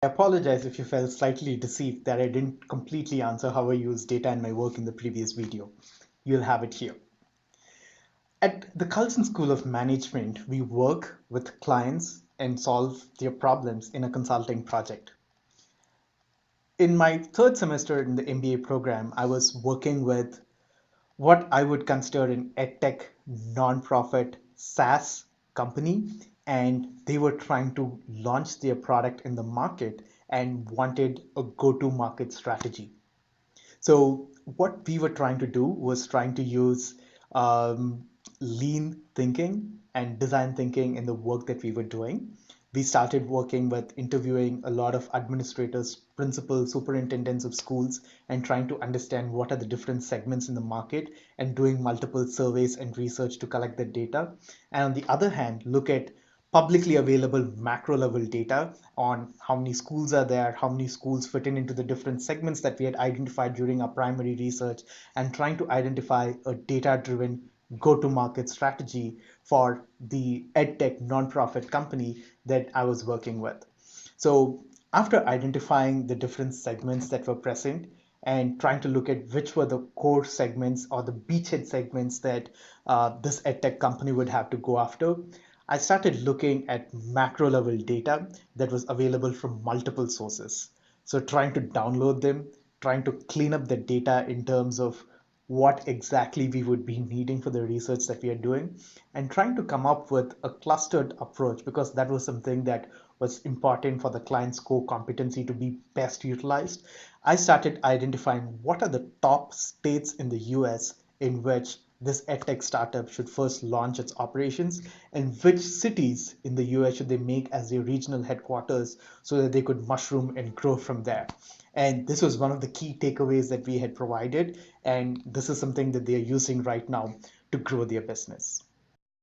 I apologize if you felt slightly deceived that I didn't completely answer how I use data in my work in the previous video. You'll have it here. At the Carlson School of Management, we work with clients and solve their problems in a consulting project. In my third semester in the MBA program, I was working with what I would consider an edtech nonprofit SaaS company, and they were trying to launch their product in the market and wanted a go-to market strategy. So what we were trying to do was trying to use um, lean thinking and design thinking in the work that we were doing. We started working with interviewing a lot of administrators, principals, superintendents of schools, and trying to understand what are the different segments in the market and doing multiple surveys and research to collect the data. And on the other hand, look at publicly available macro level data on how many schools are there, how many schools fit in into the different segments that we had identified during our primary research, and trying to identify a data driven go to market strategy for the edtech nonprofit company that I was working with. So after identifying the different segments that were present and trying to look at which were the core segments or the beachhead segments that this edtech company would have to go after, I started looking at macro level data that was available from multiple sources. So trying to download them, trying to clean up the data in terms of what exactly we would be needing for the research that we are doing, and trying to come up with a clustered approach because that was something that was important for the client's core competency to be best utilized. I started identifying what are the top states in the US in which this edtech startup should first launch its operations, and which cities in the US should they make as their regional headquarters so that they could mushroom and grow from there. And this was one of the key takeaways that we had provided, and this is something that they are using right now to grow their business.